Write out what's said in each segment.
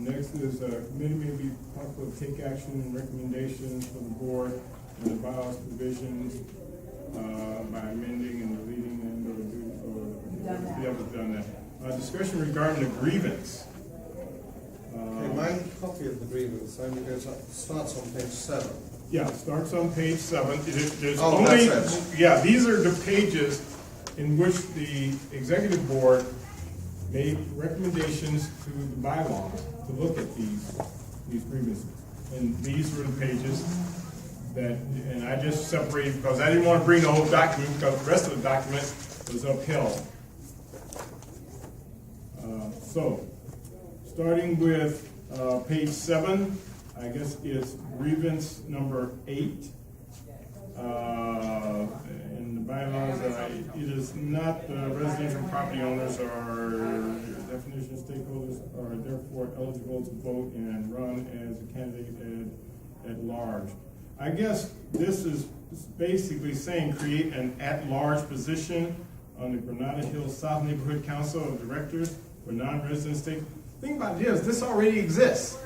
Next is, committee may be possible to take action and recommendations for the board and the bylaws provisions, by amending and deleting and the other done that. Discussion regarding the grievance. Okay, my copy of the grievance only starts on page 7. Yeah, it starts on page 7. There's Oh, only, that's it. yeah, these are the pages in which the executive board made recommendations to the bylaws to look at these grievances. And these were the pages that, and I just separated because I didn't want to bring the whole document because the rest of the document was upheld. So, starting with page 7, I guess it's grievance number 8. In the bylaws, it is not the residential property owners or definition stakeholders are therefore eligible to vote and run as a candidate at large. I guess this is basically saying create an at-large position on the Granada Hills South Neighborhood Council of Directors for non-resident stakeholders. The thing about it is, this already exists.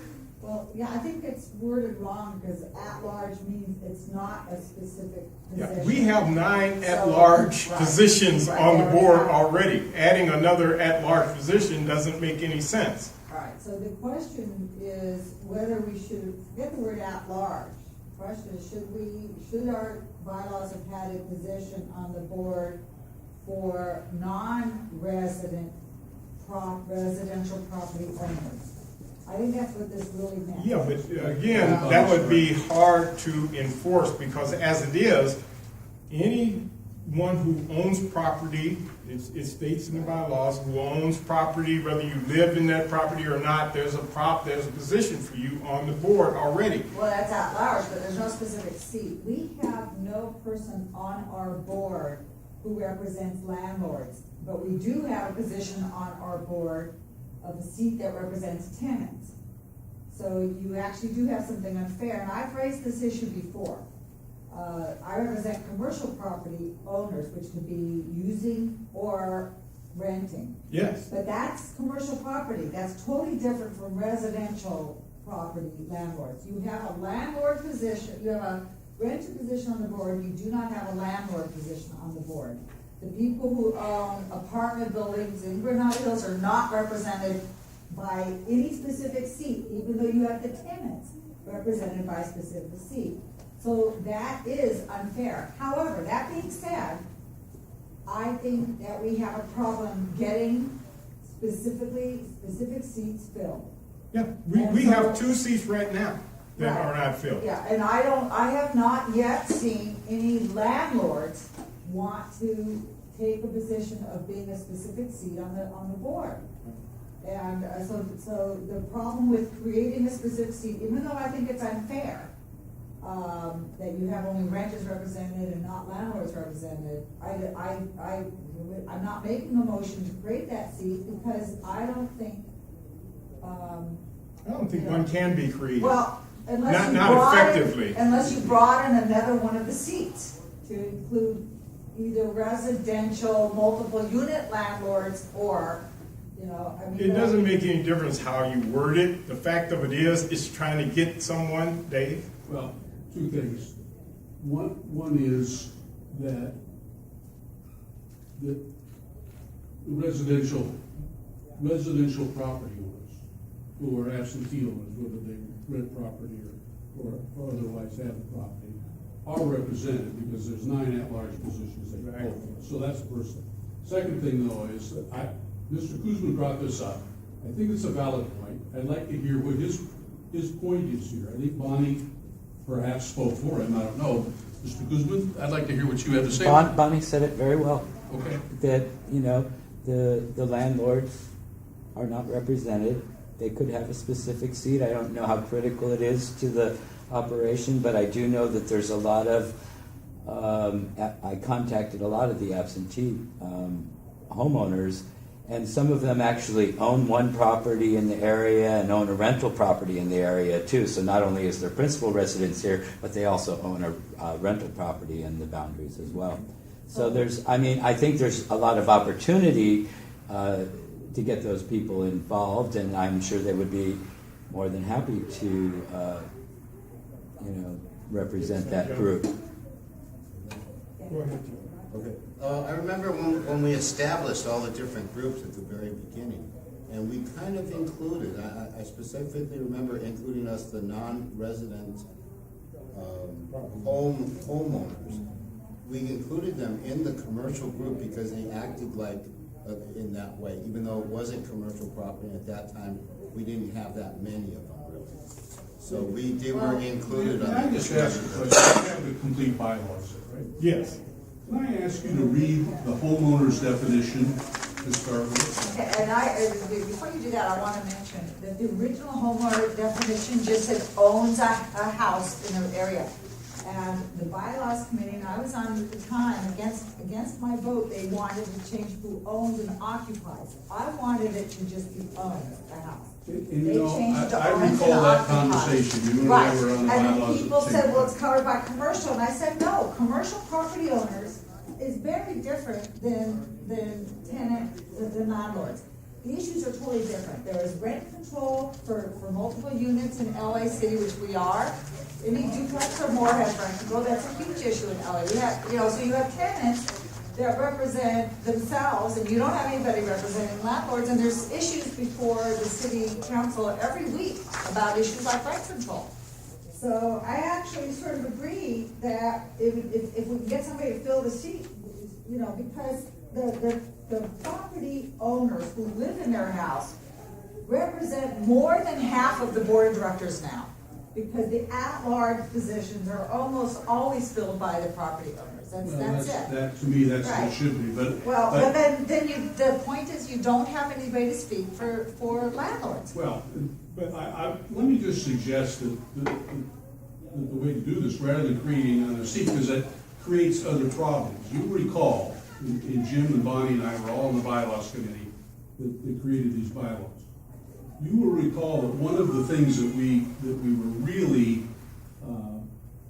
Well, yeah, I think it's worded wrong because at-large means it's not a specific position. Yeah, we have 9 at-large positions on the board already. Adding another at-large position doesn't make any sense. All right, so the question is whether we should forget the word at-large. The question is, should our bylaws have had a position on the board for non-resident residential property owners? I think that's what this really meant. Yeah, but again, that would be hard to enforce because as it is, anyone who owns property, it states in the bylaws, who owns property, whether you live in that property or not, there's a position for you on the board already. Well, that's at large, but there's no specific seat. We have no person on our board who represents landlords, but we do have a position on our board of a seat that represents tenants. So you actually do have something unfair, and I've raised this issue before. I represent commercial property owners, which could be using or renting. Yes. But that's commercial property. That's totally different from residential property landlords. You have a landlord position, you have a renter position on the board, you do not have a landlord position on the board. The people who own apartment buildings in Granada Hills are not represented by any specific seat, even though you have the tenants represented by a specific seat. So that is unfair. However, that being said, I think that we have a problem getting specific seats filled. Yeah, we have 2 seats right now that Right. are not filled. Yeah, and I have not yet seen any landlords want to take a position of being a specific seat on the board. And so the problem with creating a specific seat, even though I think it's unfair, that you have only renters represented and not landlords represented, I'm not making a motion to create that seat because I don't think, one can be created. well, unless Not effectively. unless you brought in another one of the seats to include either residential, multiple unit landlords or, I mean. It doesn't make any difference how you word it. The fact of it is, it's trying to get someone, Dave. Well, 2 things. One is that the residential property owners who are absentee owners, whether they rent property or otherwise have the property, are represented because there's 9 at-large positions they can vote for. So that's the first thing. Second thing, though, is that Mr. Kuzman brought this up. I think it's a valid point. I'd like to hear what his point is here. I think Bonnie perhaps spoke for him. I don't know. Mr. Kuzman, I'd like to hear what you have to say. Bonnie said it very well. Okay. That, the landlords are not represented. They could have a specific seat. I don't know how critical it is to the operation, but I do know that there's a lot of, I contacted a lot of the absentee homeowners, and some of them actually own one property in the area and own a rental property in the area too. So not only is their principal residence here, but they also own a rental property in the boundaries as well. So I think there's a lot of opportunity to get those people involved, and I'm sure they would be more than happy to, represent that group. Go ahead, Joe. Okay. I remember when we established all the different groups at the very beginning, and we kind of included, I specifically remember including us, the non-resident homeowners. We included them in the commercial group because they acted like in that way, even though it wasn't commercial property. At that time, we didn't have that many of them really. So we were included Can on I the just ask a discussion. question? You have the complete bylaws there, right? Yes. Can I ask you to read the homeowner's definition to start with? Okay, and before you do that, I wanna mention that the original homeowner definition just said owns a house in an area. And the bylaws committee, and I was on at the time, against my vote, they wanted to change who owns and occupies. I wanted it to just be owns a house. And They changed it to I owns recall and that occupies. conversation, you and Right, I were on the and then bylaws. people at the same said, well, time. it's covered by commercial, and I said, no, commercial property owners is very different than than landlords. The issues are totally different. There is rent control for multiple units in LA City, which we are. Any duplex or more has rent control, that's a huge issue in LA. We have, so you have tenants that represent themselves, and you don't have anybody representing landlords, and there's issues before the city council every week about issues like rent control. So I actually sort of agree that if we can get somebody to fill the seat, because the property owners who live in their house represent more than half of the board of directors now. Because the at-large positions are almost always filled by the property owners. Well, That's it. That, to me, that's what Right. it should be, but. Well, but then the point is you don't have anybody to speak for landlords. Well, but let me just suggest that the way to do this, rather than creating another seat, because that creates other problems. You recall, and Jim and Bonnie and I were all in the bylaws committee that created these bylaws. You will recall that one of the things that we were really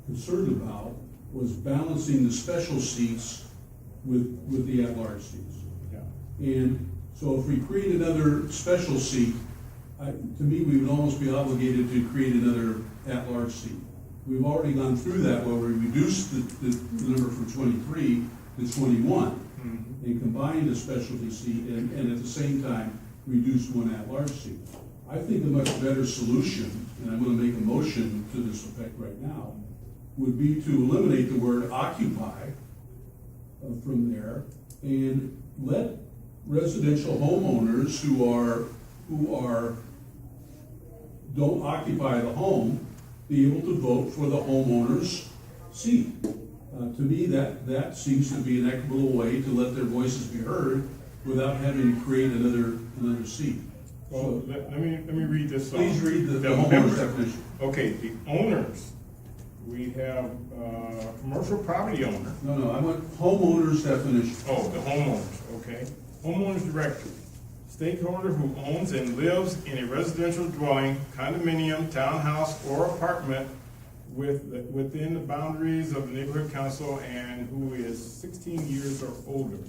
concerned about was balancing the special seats with the at-large seats. Yeah. And so if we create another special seat, to me, we would almost be obligated to create another at-large seat. We've already gone through that where we reduced the number from 23 to 21 and combined a specialty seat and at the same time reduced one at-large seat. I think a much better solution, and I'm going to make a motion to this effect right now, would be to eliminate the word occupy from there and let residential homeowners who don't occupy the home be able to vote for the homeowner's seat. To me, that seems to be an equitable way to let their voices be heard without having to create another seat. Well, let me read this. Please read the homeowner's members. definition. Okay, the owners, we have, commercial property owner. No, I want homeowner's definition. Oh, the homeowners, okay. Homeowners directory, stakeholder who owns and lives in a residential dwelling, condominium, townhouse, or apartment within the boundaries of the neighborhood council and who is 16 years or older.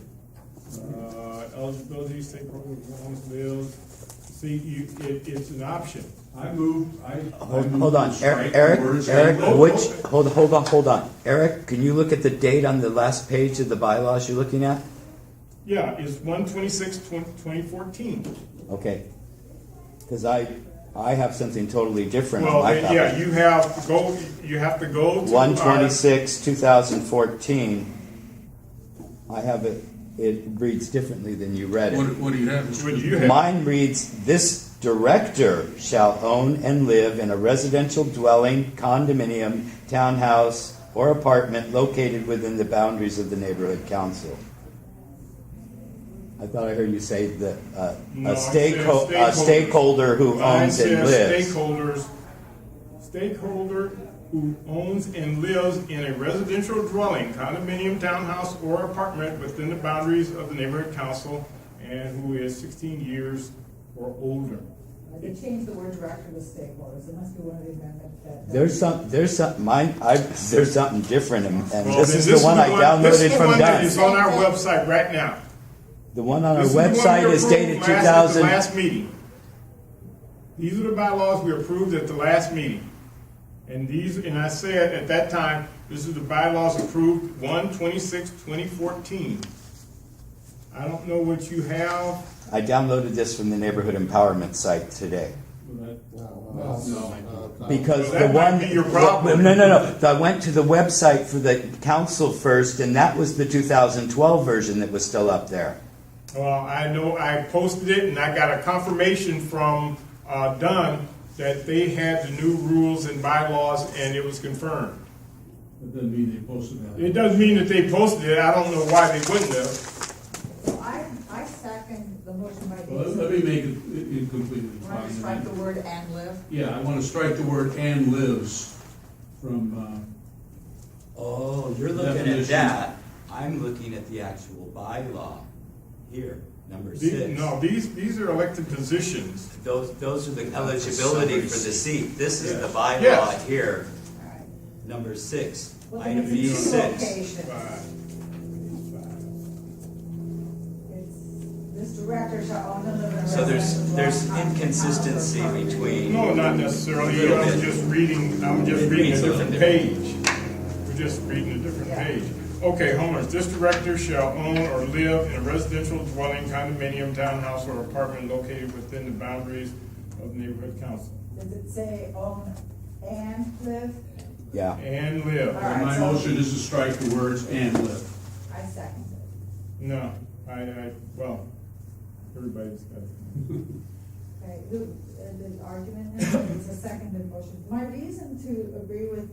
Eligibility, stakeholder who owns, lives. See, it's an option. Hold on, to strike the Eric, words hold on. Eric, can you look at the date on the last page of the bylaws you're looking at? Yeah, it's 1/26/2014. Okay. Because I have something totally different on Well, my then, copy. yeah, you have to go to. 1/26/2014. I have it reads differently than you read it. What do you have? What do you have? Mine reads, this director shall own and live in a residential dwelling, condominium, townhouse, or apartment located within the boundaries of the neighborhood council. I thought I heard you say that No, I a said stakeholder who Mine owns and says lives. stakeholder who owns and lives in a residential dwelling, condominium, townhouse, or apartment within the boundaries of the neighborhood council and who is 16 years or older. They changed the word director to stakeholders. It must be one of the amendments that. There's something different, and Well, this then is the one I This downloaded is the from one that is Dunn. on our website right now. The one on our This is the one website we is dated approved at the 2000. last meeting. These are the bylaws we approved at the last meeting. And I said at that time, this is the bylaws approved 1/26/2014. I don't know what you have. I downloaded this from the Neighborhood Empowerment site today. Because That the might one, be your problem. no. I went to the website for the council first, and that was the 2012 version that was still up there. Well, I know I posted it and I got a confirmation from Dunn that they had the new rules and bylaws and it was confirmed. That doesn't mean they posted that. It doesn't mean that they posted it. I don't know why they wouldn't have. So I second the motion by Well, David. let me make it incompletely Want to strike the fine. word "and live"? Yeah, I want to strike the word "and lives" from, Oh, you're looking at Definition. that. I'm looking at the actual bylaw here, number 6. No, these are elected positions. Those are the eligibility for the seat. This is the bylaw Yes. here, All right. number 6, Well, then item it's in two B6. locations. It's, this director shall own and live in a So residential there's dwelling inconsistency comprised of between. No, not necessarily. Little I'm bit. just reading a reads a little different page. We're just reading a different Yeah. page. Okay, homeowners, this director shall own or live in a residential dwelling, condominium, townhouse, or apartment located within the boundaries of the neighborhood council. Does it say own and live? Yeah. And live. All right. my so- motion is to strike the words "and live." I second it. No, well, everybody's got it. Okay, the argument, it's a seconded motion. My reason to agree with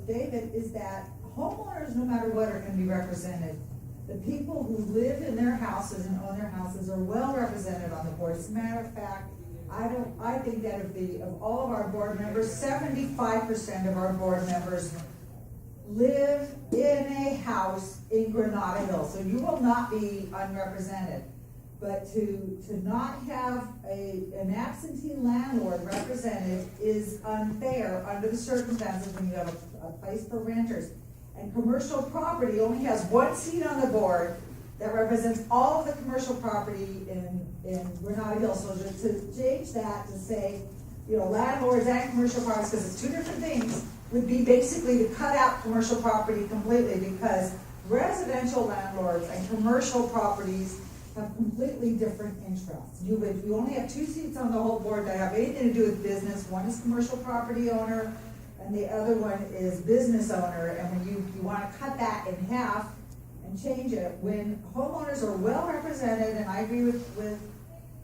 David is that homeowners, no matter what, are gonna be represented. The people who live in their houses and own their houses are well represented on the board. As a matter of fact, I think that of all of our board members, 75% of our board members live in a house in Granada Hills, so you will not be unrepresented. But to not have an absentee landlord represented is unfair under the circumstances when you have a place for renters. And commercial property only has one seat on the board that represents all of the commercial property in Granada Hills. So to change that to say, landlords and commercial properties, because it's two different things, would be basically to cut out commercial property completely, because residential landlords and commercial properties have completely different interests. You only have two seats on the whole board that have anything to do with business. One is commercial property owner, and the other one is business owner. And when you want to cut that in half and change it, when homeowners are well represented, and I agree with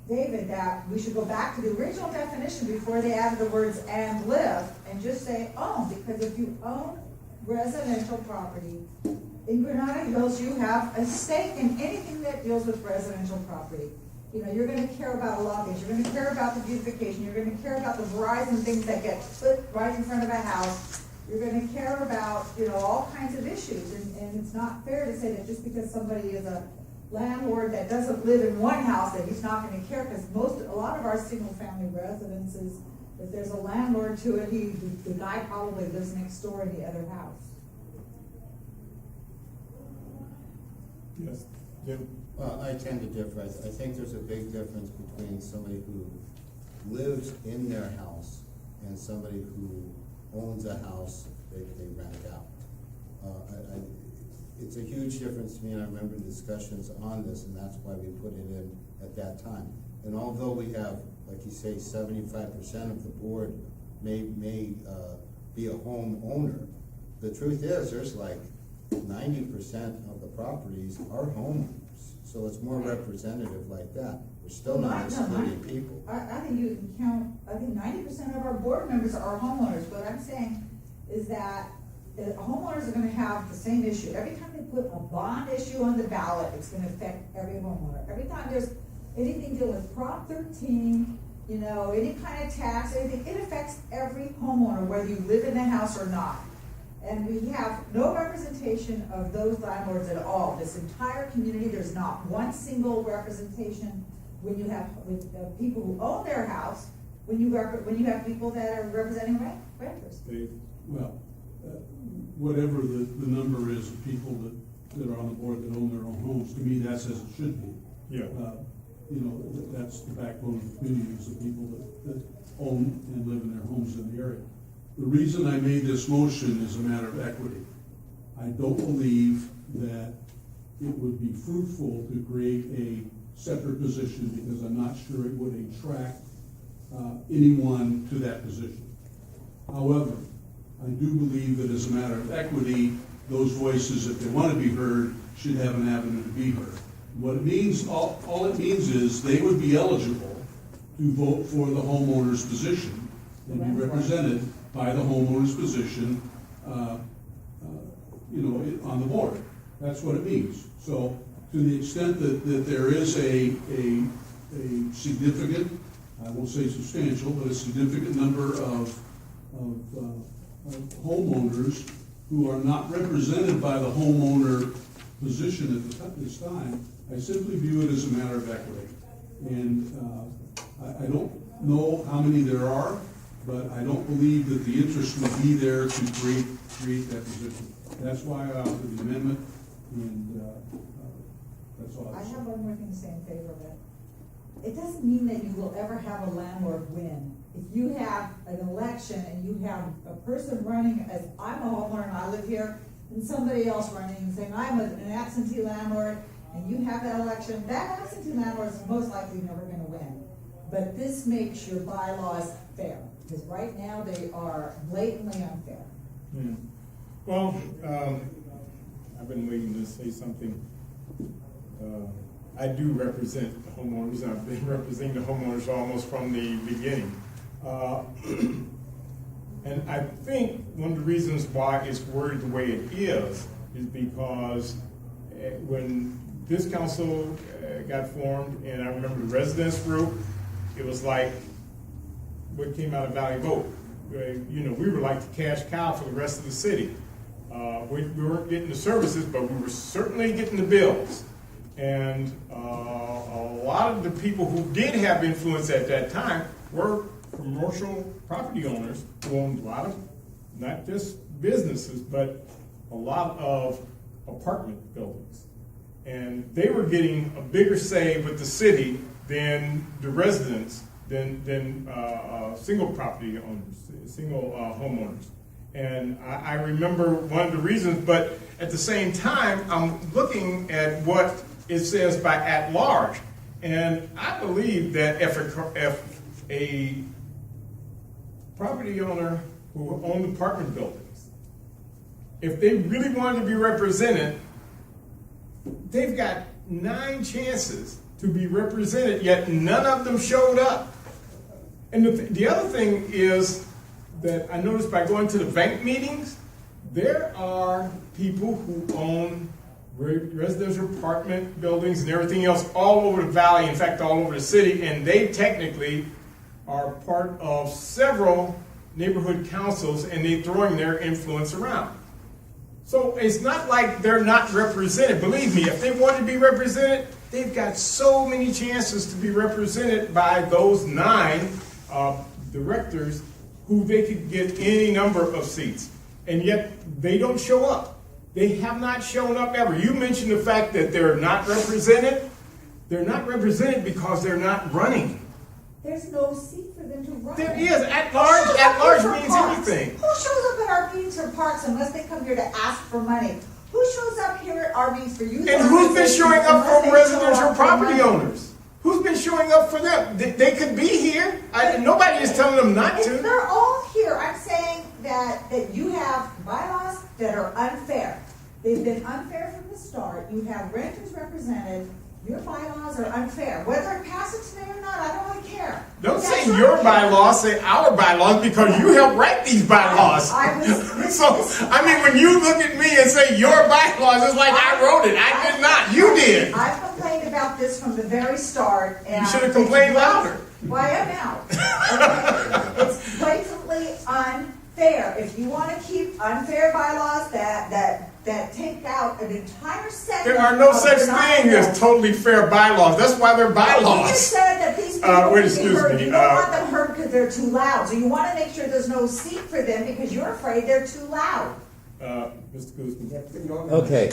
David that we should go back to the original definition before they added the words "and live," and just say "own," because if you own residential property in Granada Hills, you have a stake in anything that deals with residential property. You're gonna care about a lot of things. You're gonna care about the beautification. You're gonna care about the Verizon things that get put right in front of a house. You're gonna care about, all kinds of issues. And it's not fair to say that just because somebody is a landlord that doesn't live in one house, that he's not gonna care, because a lot of our single-family residences, if there's a landlord to it, the guy probably lives next door in the other house. Yes, Jim? Well, I tend to differ. I think there's a big difference between somebody who lives in their house and somebody who owns a house they rent out. It's a huge difference to me, and I remember discussions on this, and that's why we put it in at that time. And although we have, like you say, 75% of the board may be a home owner, the truth is, there's like 90% of the properties are homeowners. So it's more representative like that. We're still not excluding people. I think you can count, I think 90% of our board members are homeowners. What I'm saying is that homeowners are gonna have the same issue. Every time they put a bond issue on the ballot, it's gonna affect every homeowner. Every time there's anything dealing with Prop 13, any kind of tax, anything, it affects every homeowner, whether you live in the house or not. And we have no representation of those landlords at all. This entire community, there's not one single representation when you have people who own their house, when you have people that are representing renters. Dave? Well, whatever the number is of people that are on the board that own their own homes, to me, that's as it should be. Yeah. you know, that's the backbone of the community, is the people that own and live in their homes in the area. The reason I made this motion is a matter of equity. I don't believe that it would be fruitful to create a separate position, because I'm not sure it would attract anyone to that position. However, I do believe that as a matter of equity, those voices, if they want to be heard, should have an avenue to be heard. What it means, all it means is they would be eligible to vote for the homeowner's position and be represented by the homeowner's position, you know, on the board. That's what it means. So, to the extent that there is a significant, I won't say substantial, but a significant number of homeowners who are not represented by the homeowner position at this time, I simply view it as a matter of equity. And I don't know how many there are, but I don't believe that the interest would be there to create that position. That's why I offered the amendment, and that's all. I have one more thing to say in favor of it. It doesn't mean that you will ever have a landlord win. If you have an election and you have a person running as, I'm a homeowner and I live here, and somebody else running and saying, I'm an absentee landlord, and you have that election, that absentee landlord is most likely never gonna win. But this makes your bylaws fair, because right now they are blatantly unfair. Yeah. Well, I've been waiting to say something. I do represent the homeowners, and I've been representing the homeowners almost from the beginning. And I think one of the reasons why it's worded the way it is because when this council got formed, and I remember the residents group, it was like what came out of Valley Vote. You know, we were like the cash cow for the rest of the city. We weren't getting the services, but we were certainly getting the bills. And a lot of the people who did have influence at that time were commercial property owners who owned a lot of, not just businesses, but a lot of apartment buildings. And they were getting a bigger say with the city than the residents, than single property owners, single homeowners. And I remember one of the reasons, but at the same time, I'm looking at what it says by at large. And I believe that if a property owner who owned apartment buildings, if they really wanted to be represented, they've got 9 chances to be represented, yet none of them showed up. And the other thing is that I noticed by going to the bank meetings, there are people who own residential apartment buildings and everything else all over the valley, in fact, all over the city, and they technically are part of several neighborhood councils, and they're throwing their influence around. So it's not like they're not represented. Believe me, if they want to be represented, they've got so many chances to be represented by those 9 directors who they could get any number of seats. And yet they don't show up. They have not shown up ever. You mentioned the fact that they're not represented. They're not represented because they're not running. There's no seat for them to run. There is. At large means anything. Who shows up at our meetings for parks unless they come here to ask for money? Who shows up here at our meetings for youth? And who's been showing up for residential property owners? Who's been showing up for them? They could be here. Nobody is telling them not to. They're all here. I'm saying that you have bylaws that are unfair. They've been unfair from the start. You have renters represented. Your bylaws are unfair. Whether it passes today or not, I don't really care. Don't say your bylaws, say our bylaws, because you helped write these bylaws. When you look at me and say your bylaws, it's like I wrote it. I did not. You did. I've complained about this from the very start. And you should have complained louder. Why I'm out. Okay? It's blatantly unfair. If you want to keep unfair bylaws that take out an entire section. There are no such thing as totally fair bylaws. That's why they're bylaws. You just said that these people you don't want them heard because they're too loud. So you want to make sure there's no seat for them because you're afraid they're too loud. Mr. Guzman. Okay.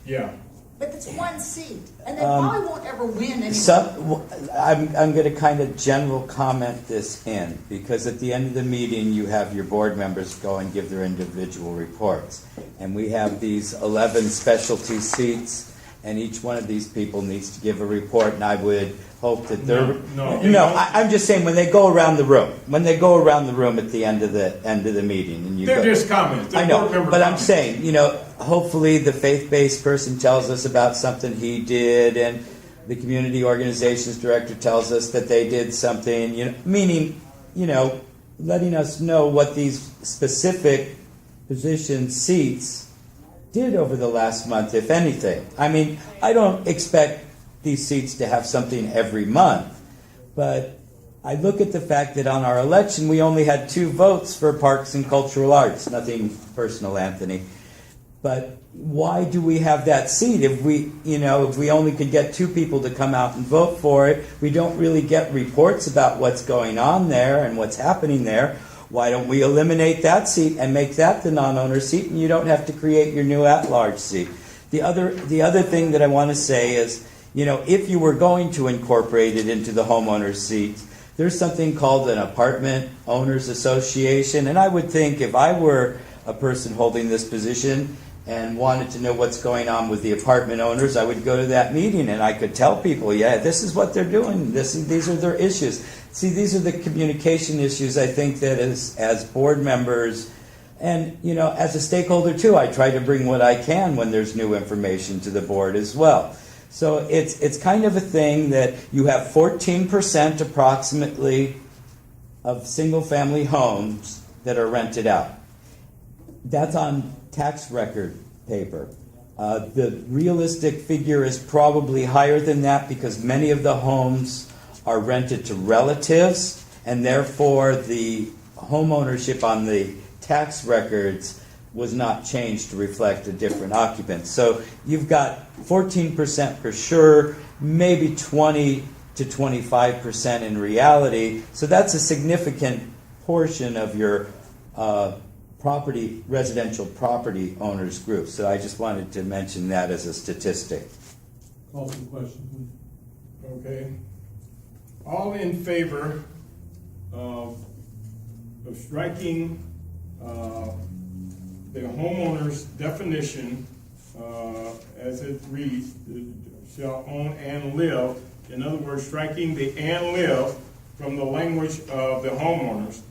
Yeah. But it's one seat, and they probably won't ever win anymore. I'm going to kind of general comment this in, because at the end of the meeting, you have your board members go and give their individual reports. And we have these 11 specialty seats, and each one of these people needs to give a report, and I would hope that they're... I'm just saying, when they go around the room, at the end of the meeting, and you They're go, just comments. They're I know, board member but I'm comments. saying, hopefully the faith-based person tells us about something he did, and the community organizations director tells us that they did something, meaning, letting us know what these specific position seats did over the last month, if anything. I mean, I don't expect these seats to have something every month, but I look at the fact that on our election we only had 2 votes for Parks and Cultural Arts. Nothing personal, Anthony. But why do we have that seat? If we only could get 2 people to come out and vote for it, we don't really get reports about what's going on there and what's happening there. Why don't we eliminate that seat and make that the non-owner seat, and you don't have to create your new at-large seat? The other thing that I want to say is, if you were going to incorporate it into the homeowner's seats, there's something called an apartment owners association, and I would think if I were a person holding this position and wanted to know what's going on with the apartment owners, I would go to that meeting and I could tell people, yeah, this is what they're doing. These are their issues. See, these are the communication issues I think that as board members and, as a stakeholder too, I try to bring what I can when there's new information to the board as well. So it's kind of a thing that you have 14% approximately of single-family homes that are rented out. That's on tax record paper. The realistic figure is probably higher than that because many of the homes are rented to relatives, and therefore the home ownership on the tax records was not changed to reflect a different occupant. So you've got 14% for sure, maybe 20 to 25% in reality. So that's a significant portion of your residential property owners group. So I just wanted to mention that as a statistic. Call for the question. Okay. All in favor of striking the homeowner's definition as it reads, shall own and live. In other words, striking the and live from the language of the homeowners.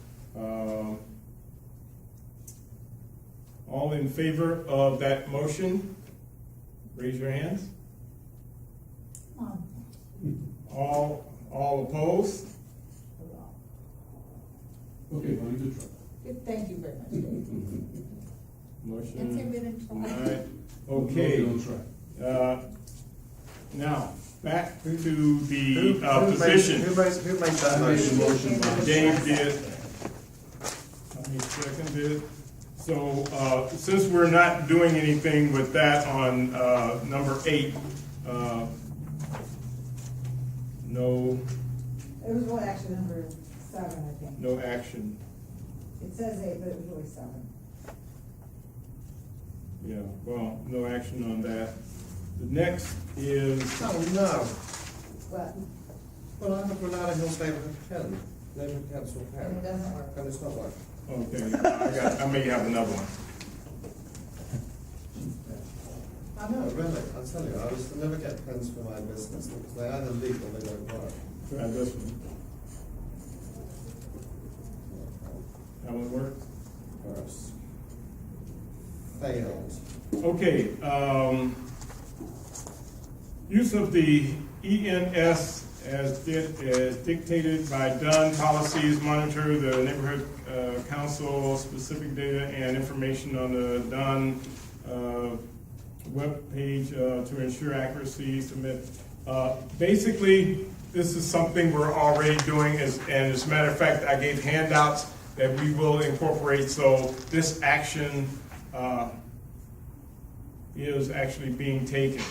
All in favor of that motion, raise your hands. All opposed? Okay, Bonnie, good try. Thank you very much, Dave. Motion That's a bit of trouble. denied. Okay. Don't try. Now, back to the Who position. made that I made a motion? motion, Bonnie. Dave did. I seconded. So, since we're not doing anything with that on number 8, no It was what, actually number 7, I think. no action. It says 8, but it was really 7. Yeah, well, no action on that. The next is, Oh, no. What? Well, I have Granada Hills Neighbourhood Council And it pen, doesn't work. and it's not working. okay, I may have another one. I No, know. really, I'll tell you, I was to never get pens for my business because they either leak or they don't work. Try this one. That one work? First. Failed. Okay, use of the ENS as dictated by Dunn policies, monitor the neighborhood council specific data and information on the Dunn webpage to ensure accuracy, submit. Basically, this is something we're already doing, and as a matter of fact, I gave handouts that we will incorporate, so this action is actually being taken.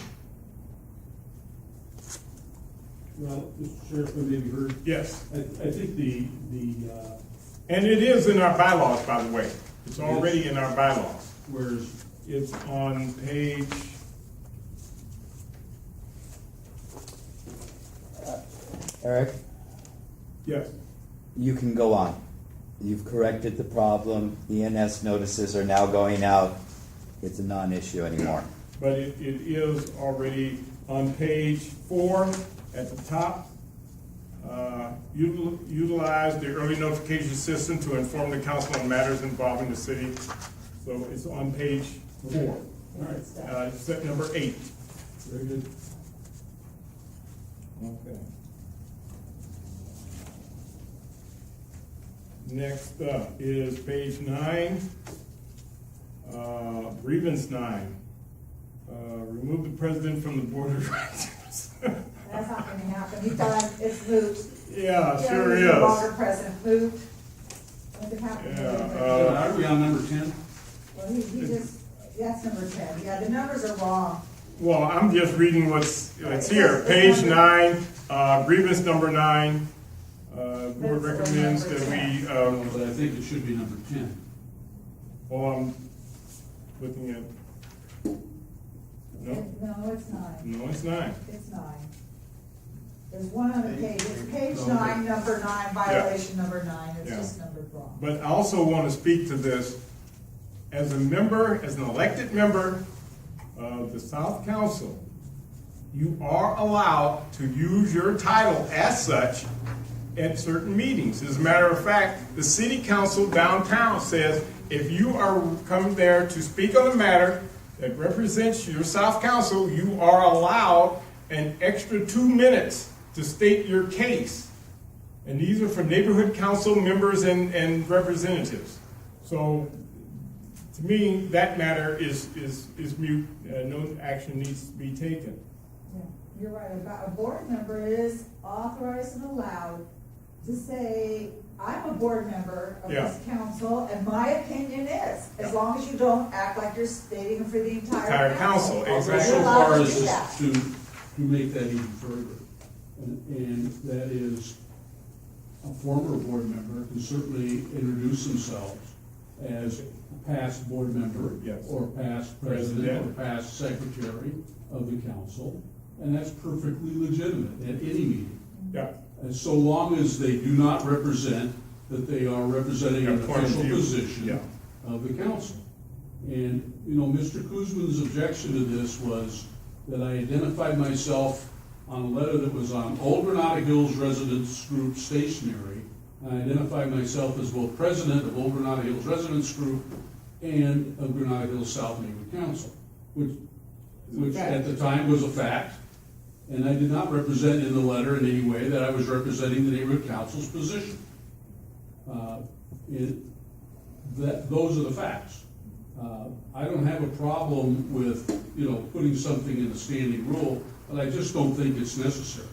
Well, Mr. Sheriff, I maybe heard. Yes, I think the and it is in our bylaws, by the way. It's already in our bylaws. where's It's on page Eric, Yes. you can go on. You've corrected the problem. ENS notices are now going out. It's a non-issue anymore. But it is already on page 4 at the top. Utilize the early notification system to inform the council on matters involving the city. So it's on page 4. All right, step number 8. Very good. Okay. Next up is page 9, grievance 9. Remove the president from the board of directors. That's not gonna happen, he's done, it's moved. Yeah, sure He's no is. longer president, moved. When it happened. Yeah, Are we on number 10? Well, he just, that's number 10, yeah, the numbers are wrong. Well, I'm just reading what's here. Page 9, grievance number 9. Board recommends that we, But I think it should be number 10. well, I'm looking at, no, No, it's 9, no, it's 9. it's 9. There's one on the page, it's page 9, number 9, violation number 9, it's Yeah. just numbered wrong. But I also want to speak to this, as a member, as an elected member of the South Council, you are allowed to use your title as such at certain meetings. As a matter of fact, the city council downtown says, if you are coming there to speak on a matter that represents your South Council, you are allowed an extra 2 minutes to state your case. And these are for neighborhood council members and representatives. So, to me, that matter is mute, no action needs to be taken. Yeah, you're right, a board member is authorized and allowed to say, I'm a board member of this council, and my opinion is, as long as you don't act like you're stating for the entire council. Exactly. So You're allowed far to as do that. to make that even further. And that is, a former board member can certainly introduce themselves as past board member, Yes. or past president, or past secretary of the council, and that's perfectly legitimate at any meeting. Yeah, And so long as they do not represent that they are representing an Yeah, point of official view. position Yeah. of the council. And, Mr. Kuzman's objection to this was that I identified myself on a letter that was on Old Granada Hills Residents Group stationery. I identified myself as both president of Old Granada Hills Residents Group and of Granada Hills South Neighborhood Council, which at the time was a fact. And I did not represent in the letter in any way that I was representing the neighborhood council's position. Those are the facts. I don't have a problem with, putting something in the standing rule, but I just don't think it's necessary.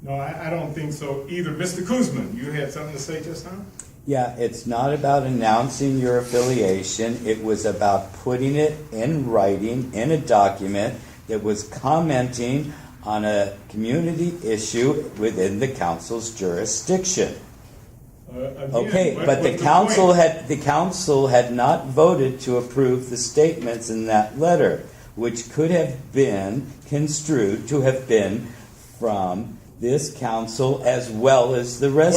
no, I don't think so either. Mr. Kuzman, you had something to say just now? Yeah, it's not about announcing your affiliation. It was about putting it in writing in a document that was commenting on a community issue within the council's jurisdiction. Again, Okay, what but was the point? council had not voted to approve the statements in that letter, which could have been construed to have been from this council as well as the rest.